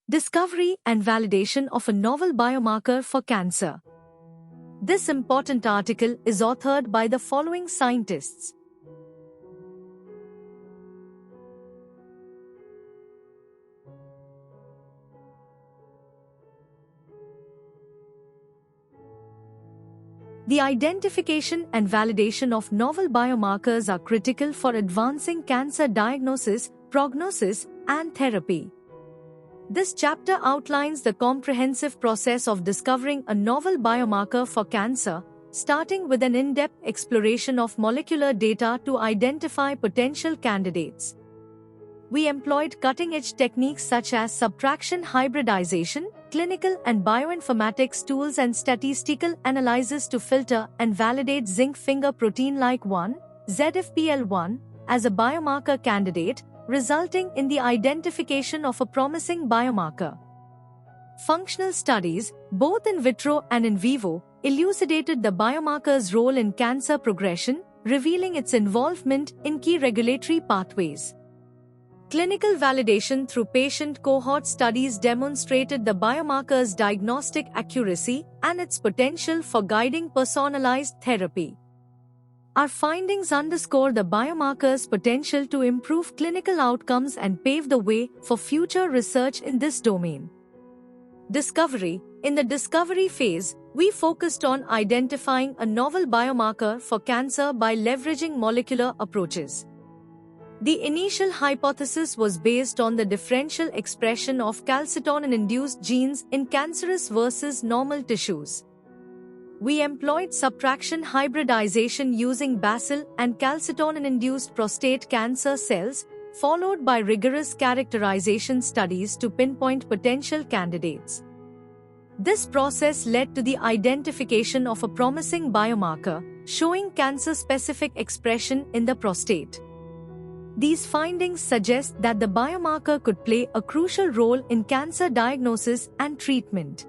Discovery and validation of a novel biomarker for cancer. This important article is authored by the following scientists. The identification and validation of novel biomarkers are critical for advancing cancer diagnosis, prognosis, and therapy. This chapter outlines the comprehensive process of discovering a novel biomarker for cancer, starting with an in-depth exploration of molecular data to identify potential candidates. We employed cutting-edge techniques such as subtraction hybridization, clinical and bioinformatics tools and statistical analysis to filter and validate zinc finger protein-like 1, ZFPL1, as a biomarker candidate, resulting in the identification of a promising biomarker. Functional studies, both in vitro and in vivo, elucidated the biomarker's role in cancer progression, revealing its involvement in key regulatory pathways. Clinical validation through patient cohort studies demonstrated the biomarker's diagnostic accuracy and its potential for guiding personalized therapy. Our findings underscore the biomarker's potential to improve clinical outcomes and pave the way for future research in this domain. Discovery. In the discovery phase, we focused on identifying a novel biomarker for cancer by leveraging molecular approaches. The initial hypothesis was based on the differential expression of calcitonin-induced genes in cancerous versus normal tissues. We employed subtraction hybridization using Bacil and calcitonin-induced prostate cancer cells, followed by rigorous characterization studies to pinpoint potential candidates. This process led to the identification of a promising biomarker, showing cancer-specific expression in the prostate. These findings suggest that the biomarker could play a crucial role in cancer diagnosis and treatment.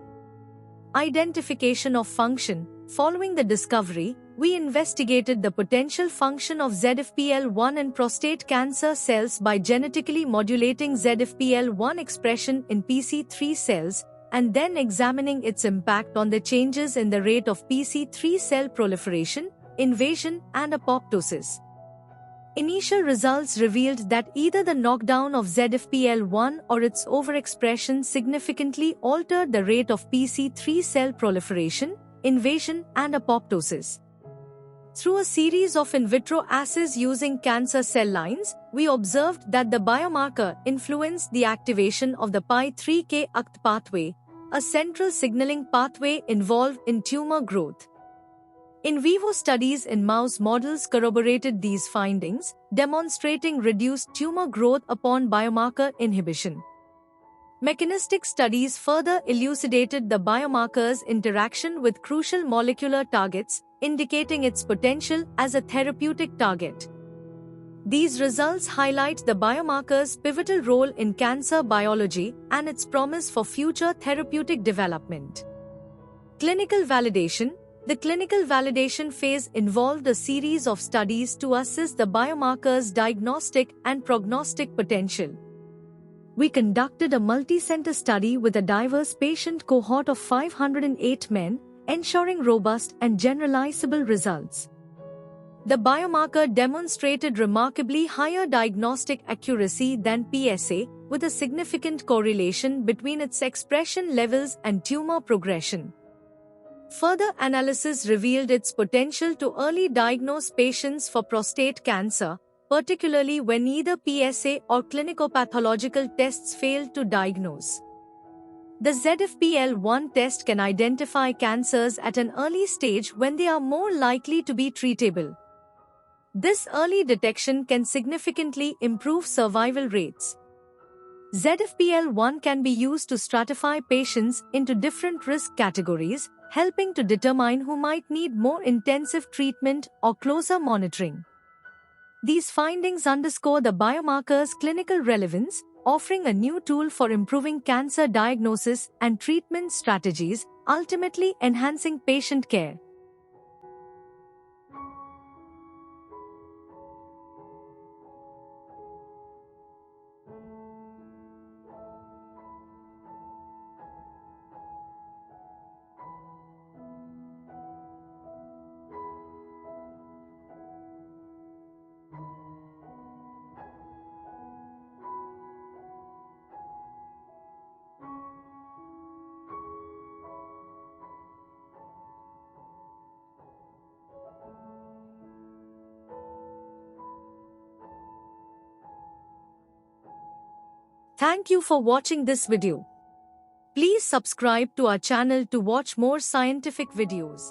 Identification of function. Following the discovery, we investigated the potential function of ZFPL1 in prostate cancer cells by genetically modulating ZFPL1 expression in PC3 cells, and then examining its impact on the changes in the rate of PC3 cell proliferation, invasion, and apoptosis. Initial results revealed that either the knockdown of ZFPL1 or its overexpression significantly altered the rate of PC3 cell proliferation, invasion, and apoptosis. Through a series of in vitro assays using cancer cell lines, we observed that the biomarker influenced the activation of the PI3K-AKT pathway, a central signaling pathway involved in tumor growth. In vivo studies in mouse models corroborated these findings, demonstrating reduced tumor growth upon biomarker inhibition. Mechanistic studies further elucidated the biomarker's interaction with crucial molecular targets, indicating its potential as a therapeutic target. These results highlight the biomarker's pivotal role in cancer biology and its promise for future therapeutic development. Clinical validation. The clinical validation phase involved a series of studies to assess the biomarker's diagnostic and prognostic potential. We conducted a multi-center study with a diverse patient cohort of 508 men, ensuring robust and generalizable results. The biomarker demonstrated remarkably higher diagnostic accuracy than PSA, with a significant correlation between its expression levels and tumor progression. Further analysis revealed its potential to early diagnose patients for prostate cancer, particularly when either PSA or clinicopathological tests failed to diagnose. The ZFPL1 test can identify cancers at an early stage when they are more likely to be treatable. This early detection can significantly improve survival rates. ZFPL1 can be used to stratify patients into different risk categories, helping to determine who might need more intensive treatment or closer monitoring. These findings underscore the biomarker's clinical relevance, offering a new tool for improving cancer diagnosis and treatment strategies, ultimately enhancing patient care. Thank you for watching this video. Please subscribe to our channel to watch more scientific videos.